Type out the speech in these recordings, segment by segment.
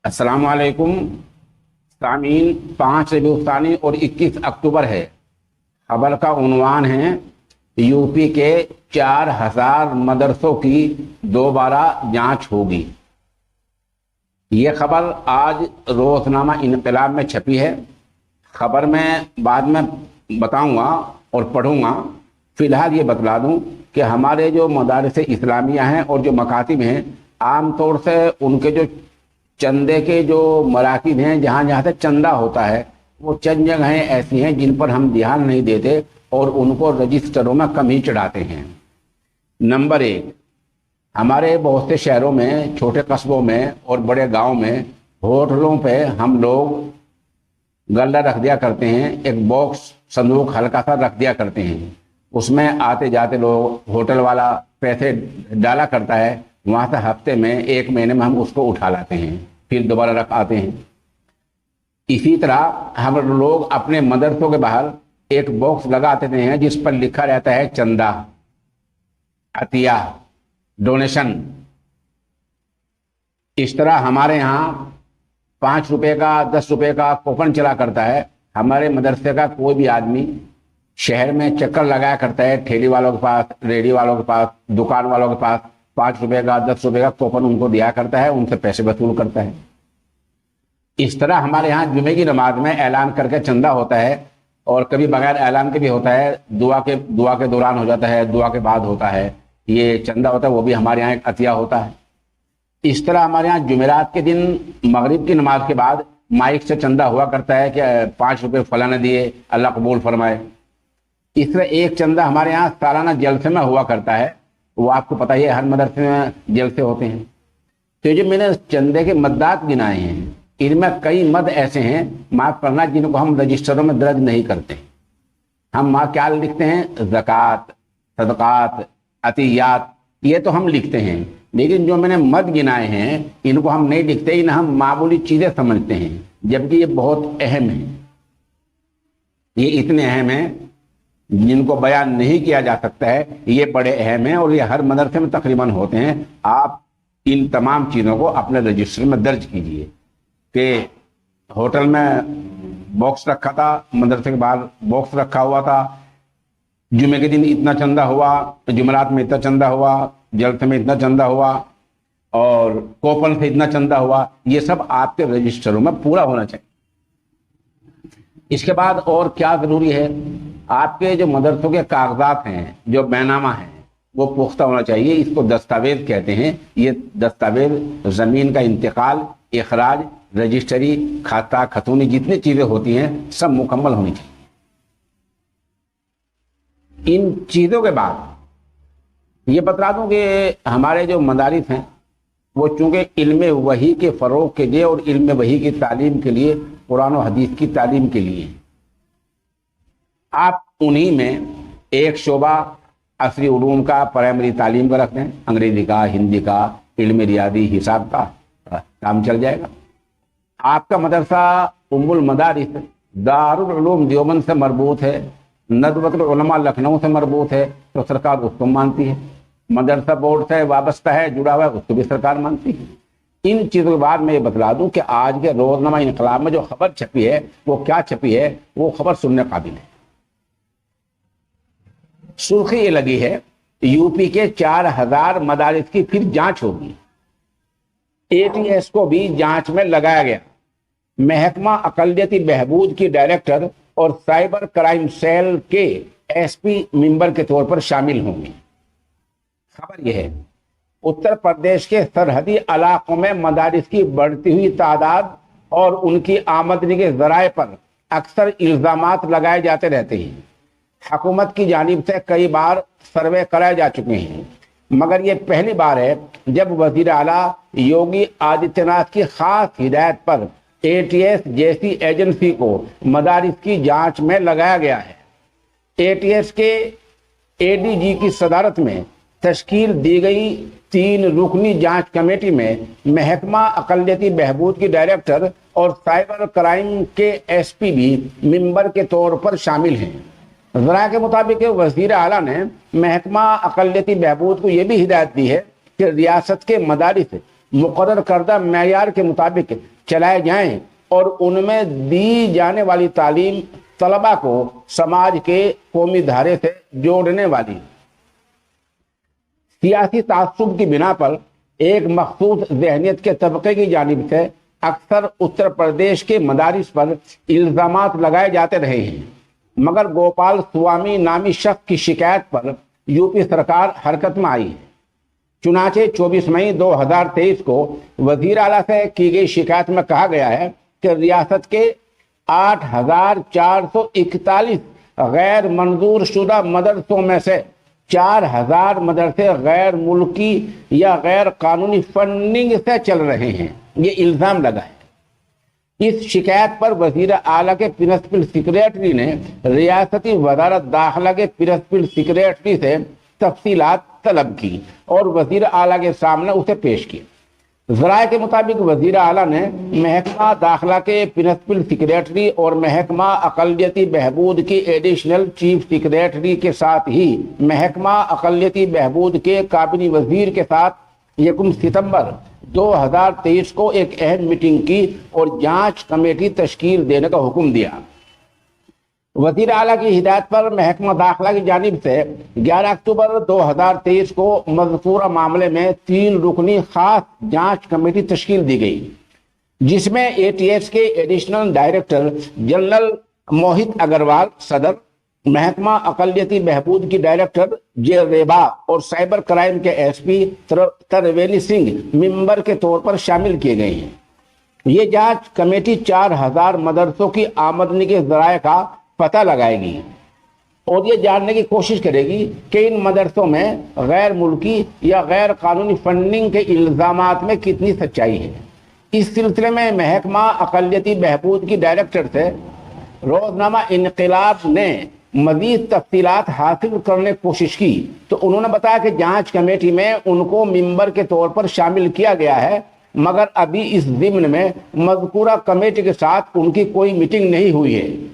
अस्सलाम वालेकुम सामीन। 5 रबीउल सानी और 21 अक्टूबर है। खबर का उन्वान है यूपी के 4000 मदरसों की दोबारा जांच होगी। ये खबर आज रोजनामा इनकलाब में छपी है। खबर में बाद में बताऊंगा और पढ़ूंगा। फिलहाल ये बतला दूं कि हमारे जो मदारिस इस्लामिया हैं और जो मकातिब हैं, आमतौर से उनके जो चंदे के जो मराकिब हैं, जहाँ जहाँ से चंदा होता है, वो चंद जगहें ऐसी हैं जिन पर हम ध्यान नहीं देते और उनको रजिस्टरों में कम ही चढ़ाते हैं। नंबर 1, हमारे बहुत से शहरों में, छोटे कस्बों में और बड़े गांव में होटलों पे हम लोग गल्ला रख दिया करते हैं। एक बॉक्स, संदूक हल्का सा रख दिया करते हैं। उसमें आते जाते लोग, होटल वाला पैसे डाला करता है। वहां से हफ्ते में, 1 महीने में हम उसको उठा लाते हैं, फिर दोबारा रख आते हैं। इसी तरह हम लोग अपने मदरसों के बाहर एक बॉक्स लगा देते हैं जिस पर लिखा रहता है चंदा, अतिया, डोनेशन। इस तरह हमारे यहाँ 5 रुपए का, 10 रुपए का कूपन चला करता है। हमारे मदरसे का कोई भी आदमी शहर में चक्कर लगाया करता है, ठेली वालों के पास, रेडी वालों के पास, दुकान वालों के पास 5 रुपए का, 10 रुपए का कूपन उनको दिया करता है, उनसे पैसे वसूल करता है। इस तरह हमारे यहाँ जुमे की नमाज में ऐलान करके चंदा होता है, और कभी बगैर ऐलान के भी होता है। दुआ के दौरान हो जाता है, दुआ के बाद होता है। ये चंदा होता है, वो भी हमारे यहाँ एक अतिया होता है। इस तरह हमारे यहाँ जुमेरात के दिन मगरिब की नमाज के बाद माइक से चंदा हुआ करता है कि 5 रुपए फला ने दिए, अल्लाह कबूल फरमाए। इस तरह एक चंदा हमारे यहाँ सालाना जलसे में हुआ करता है। वो आपको पता ही है, हर मदरसे में जलसे होते हैं। तो जो मैंने चंदे के मद्दात गिनाए हैं, इनमें कई मद ऐसे हैं, माफ करना, जिनको हम रजिस्टरों में दर्ज नहीं करते। हम वहाँ क्या लिखते हैं? ज़कात, सदकात, अतियात, ये तो हम लिखते हैं। लेकिन जो मैंने मद गिनाए हैं, इनको हम नहीं लिखते। इन्हें हम मामूली चीजें समझते हैं, जबकि ये बहुत अहम है। ये इतने अहम हैं जिनको बयान नहीं किया जा सकता है। ये बड़े अहम हैं और ये हर मदरसे में तकरीबन होते हैं। आप इन तमाम चीज़ों को अपने रजिस्टर में दर्ज कीजिए कि होटल में बॉक्स रखा था, मदरसे के बाहर बॉक्स रखा हुआ था, जुमे के दिन इतना चंदा हुआ, जुमेरात में इतना चंदा हुआ, जलसे में इतना चंदा हुआ, और कूपन से इतना चंदा हुआ। ये सब आपके रजिस्टरों में पूरा होना चाहिए। इसके बाद और क्या जरूरी है? आपके जो मदरसों के कागजात हैं, जो बैनामा है, वो पुख्ता होना चाहिए। इसको दस्तावेज कहते हैं। ये दस्तावेज जमीन का इंतकाल, इखराज, रजिस्ट्री, खाता, खतूनी, जितनी चीजें होती हैं सब मुकम्मल होनी चाहिए। इन चीजों के बाद ये बता दूं कि हमारे जो मदारिस हैं, वो चूंकि इल्म वही के फरोग के लिए और इल्म वही की तालीम के लिए, कुरान और हदीस की तालीम के लिए, आप उन्हीं में एक शोबा असरी उलूम का, प्राइमरी तालीम का रखते हैं। अंग्रेजी का, हिंदी का, इल्म रियादी, हिसाब का काम चल जाएगा। आपका मदरसा उम्मुल मदारिस दारुल उलूम देवबंद से मरबूत है, नदवतुल उलमा लखनऊ से मरबूत है, तो सरकार उसको मानती है। मदरसा बोर्ड से वाबस्ता है, जुड़ा हुआ है, उसको भी सरकार मानती है। इन चीजों के बाद मैं ये बतला दूं कि आज के रोजनामा इनकलाब में जो खबर छपी है, वो क्या छपी है, वो खबर सुनने काबिल है। सुर्खी ये लगी है, यूपी के 4000 मदारिस की फिर जांच होगी। एटीएस को भी जांच में लगाया गया। महकमा अकलियती बहबूद की डायरेक्टर और साइबर क्राइम सेल के एसपी मेंबर के तौर पर शामिल होंगे। खबर यह है, उत्तर प्रदेश के सरहदी इलाकों में मदारिस की बढ़ती हुई तादाद और उनकी आमदनी के जराए पर अक्सर इल्जामात लगाए जाते रहते हैं। हुकूमत की जानिब से कई बार सर्वे कराए जा चुके हैं, मगर ये पहली बार है जब वजीर आला योगी आदित्यनाथ की खास हिदायत पर एटीएस जैसी एजेंसी को मदारिस की जांच में लगाया गया है। एटीएस के एडीजी की सदारत में तश्कील दी गई 3 रुकनी जांच कमेटी में महकमा अकलियती बहबूद की डायरेक्टर और साइबर क्राइम के एसपी भी मेंबर के तौर पर शामिल हैं। ज़रा के मुताबिक वज़ीर आला ने महकमा अकलियती बहबूद को यह भी हिदायत दी है कि रियासत के मदारिस मुकर्रर करदा मेयार के मुताबिक चलाए जाएं और उनमें दी जाने वाली तालीम तलबा को समाज के कौमी धारे से जोड़ने वाली, सियासी तासुब की बिना पर एक मखसूस ज़हनियत के तबके की जानिब से अक्सर उत्तर प्रदेश के मदारिस पर इल्ज़ामात लगाए जाते रहे हैं, मगर गोपाल स्वामी नामी शख्स की शिकायत पर यूपी सरकार हरकत में आई है। चुनाचे 24 मई 2023 को वजीर आला से की गई शिकायत में कहा गया है कि रियासत के 8,441 गैर मंजूर शुदा मदरसों में से 4,000 मदरसे गैर मुल्की या गैर कानूनी फंडिंग से चल रहे हैं, ये इल्जाम लगा है। इस शिकायत पर वजीर आला के प्रिंसिपल सेक्रेटरी ने रियासती वजारत दाखिला के प्रिंसिपल सेक्रेटरी से तफसीलात तलब की और वजीर आला के सामने उसे पेश किया। ज़राए के मुताबिक वजीर आला ने महकमा दाखिला के प्रिंसिपल सेक्रेटरी और महकमा अक़लियती बहबूद की एडिशनल चीफ सेक्रेटरी के साथ ही महकमा अक़लियती बहबूद के काबिनी वजीर के साथ 1 सितंबर 2023 को एक अहम मीटिंग की और जांच कमेटी तश्कील देने का हुक्म दिया। वजीर आला की हिदायत पर महकमा दाखिला की जानिब से 11 अक्टूबर 2023 को मज़कूरा मामले में 3 रुकनी खास जांच कमेटी तश्कील दी गई, जिसमें ATS के additional director general Mohit Agarwal सदर, महकमा अक़लियती बहबूद की डायरेक्टर जे रेबा और साइबर क्राइम के SP तरवेली सिंह मेंबर के तौर पर शामिल किए गए हैं। ये जांच कमेटी 4,000 मदरसों की आमदनी के ज़राए का पता लगाएगी और ये जानने की कोशिश करेगी कि इन मदरसों में गैर मुल्की या गैर कानूनी फंडिंग के इल्ज़ामात में कितनी सच्चाई है। इस सिलसिले में महकमा अक़लियती बहबूद की डायरेक्टर से रोजनामा इनक़िलाब ने मज़ीद तफ़सीलात हासिल करने की कोशिश की तो उन्होंने बताया कि जांच कमेटी में उनको मेंबर के तौर पर शामिल किया गया है, मगर अभी इस ज़िम्न में मज़कूरा कमेटी के साथ उनकी कोई मीटिंग नहीं हुई है,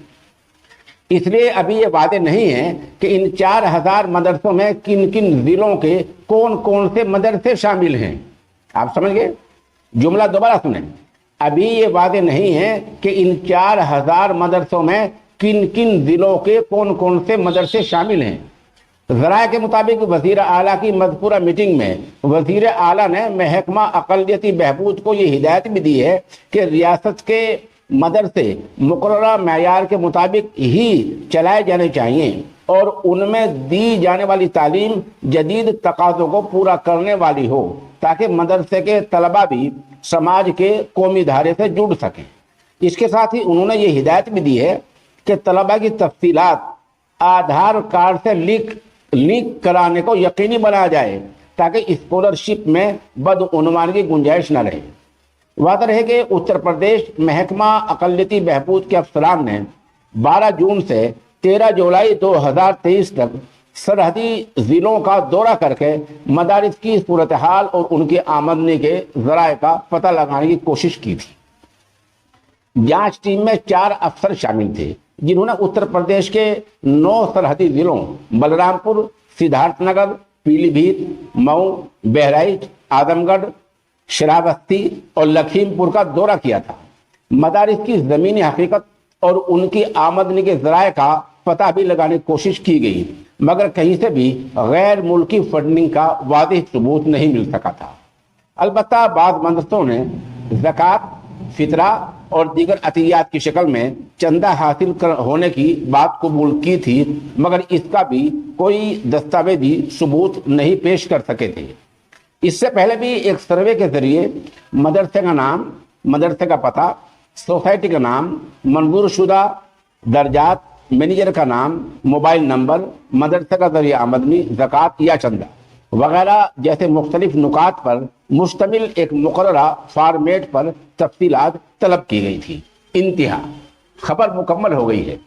इसलिए अभी ये वादे नहीं है कि इन 4,000 मदरसों में किन किन जिलों के कौन कौन से मदरसे शामिल हैं। आप समझ गए? जुमला दोबारा सुने। अभी ये वादे नहीं है कि इन 4,000 मदरसों में किन किन जिलों के कौन कौन से मदरसे शामिल हैं। ज़राए के मुताबिक वज़ीर आला की मज़कूरा मीटिंग में वज़ीर आला ने महकमा अक़लियती बहबूद को ये हिदायत भी दी है कि रियासत के मदरसे मुकर्ररा मेयार के मुताबिक ही चलाए जाने चाहिए और उनमें दी जाने वाली तालीम जदीद तकाज़ों को पूरा करने वाली हो, ताकि मदरसे के तलबा भी समाज के कौमी धारे से जुड़ सकें। इसके साथ ही उन्होंने ये हिदायत भी दी है कि तलबा की तफसीलात आधार कार्ड से लिंक कराने को यकीनी बनाया जाए, ताकि स्कॉलरशिप में बदउनवानी की गुंजाइश न रहे। वादा रहे कि उत्तर प्रदेश महकमा अक़लियती बहबूद के अफसरान ने 12 जून से 13 जुलाई 2023 तक सरहदी जिलों का दौरा करके मदारिस की सूरत हाल और उनकी आमदनी के ज़राए का पता लगाने की कोशिश की थी। जांच टीम में 4 अफसर शामिल थे, जिन्होंने उत्तर प्रदेश के 9 सरहदी जिलों बलरामपुर, सिद्धार्थनगर, पीलीभीत, मऊ, बहराइच, आजमगढ़, श्रावस्ती और लखीमपुर का दौरा किया था। मदारिस की ज़मीनी हकीकत और उनकी आमदनी के ज़राए का पता भी लगाने की कोशिश की गई, मगर कहीं से भी गैर मुल्की फंडिंग का वाज़ेह सबूत नहीं मिल सका था। अलबत्ता बाद मदरसों ने ज़कात, फितरा और दीगर अतियात की शक्ल में चंदा हासिल होने की बात कबूल की थी, मगर इसका भी कोई दस्तावेजी सबूत नहीं पेश कर सके थे। इससे पहले भी एक सर्वे के जरिए मदरसे का नाम, मदरसे का पता, सोसाइटी का नाम, मंजूर शुदा दर्जात, मैनेजर का नाम, मोबाइल नंबर, मदरसे का जरिए आमदनी, ज़कात या चंदा वगैरह जैसे मुख्तलिफ नुकात पर मुश्तमिल एक मुकर्ररा फॉर्मेट पर तफसीलात तलब की गई थी। इंतहा, खबर मुकम्मल हो गई है।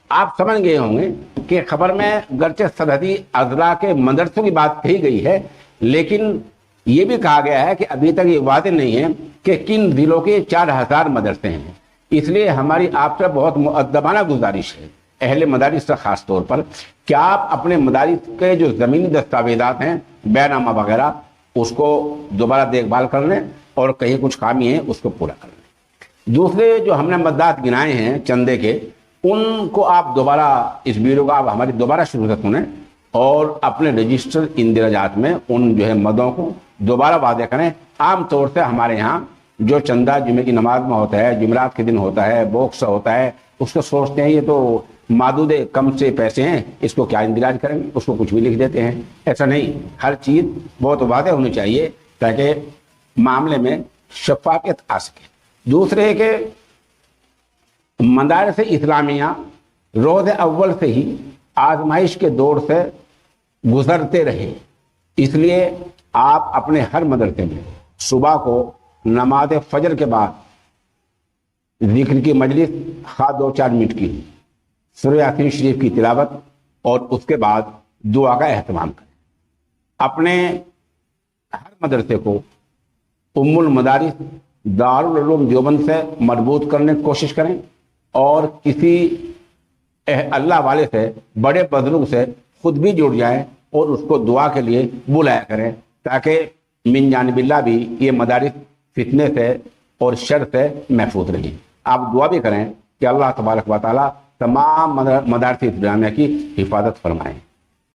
आप समझ गए होंगे कि खबर में गर्चे सरहदी अजला के मदरसों की बात कही गई है, लेकिन ये भी कहा गया है कि अभी तक ये वादे नहीं है कि किन जिलों के 4,000 मदरसे हैं। इसलिए हमारी आपसे बहुत मुअद्दबाना गुजारिश है, अहले मदारिस से खास तौर पर, कि आप अपने मदारिस के जो ज़मीनी दस्तावेज़ात हैं, बैनामा वगैरह, اس کو دوبارہ دیکھ بھال کر لیں اور کہیں کچھ خامی ہے اس کو پورا کر لیں۔ دوسرے جو ہم نے مدات گنائے ہیں چندے کے، ان کو آپ دوبارہ اس ویڈیو کو آپ ہماری دوبارہ شروع سے سنیں اور اپنے رجسٹر اندراجات میں ان جو ہے مدوں کو دوبارہ واضح کریں۔ عام طور سے ہمارے یہاں جو چندہ جمعے کی نماز میں ہوتا ہے، جمعرات کے دن ہوتا ہے، بوکس ہوتا ہے، اس کو سوچتے ہیں یہ تو محدود کم سے پیسے ہیں، اس کو کیا اندراج کریں گے، اس کو کچھ بھی لکھ دیتے ہیں۔ ایسا نہیں، ہر چیز بہت واضح ہونی چاہیے تاکہ معاملے میں شفافیت آ سکے۔ دوسرے کہ مدارس اسلامیہ روز اول سے ہی آزمائش کے دور سے گزرتے رہے، اس لیے آپ اپنے ہر مدرسے میں صبح کو نماز فجر کے بعد ذکر کی مجلس، خواہ 2-4 منٹ کی، سورہ یاسین شریف کی تلاوت اور اس کے بعد دعا کا اہتمام کریں۔ اپنے ہر مدرسے کو ام المدارس دارالعلوم دیوبند سے مربوط کرنے کی کوشش کریں اور کسی اللہ والے سے، بڑے بزرگ سے خود بھی جڑ جائیں اور اس کو دعا کے لیے بلایا کریں تاکہ من جانب اللہ بھی یہ مدارس فتنے سے اور شر سے محفوظ رہیں۔ آپ دعا بھی کریں کہ اللہ تبارک و تعالی تمام مدارس اسلامیہ کی حفاظت فرمائیں۔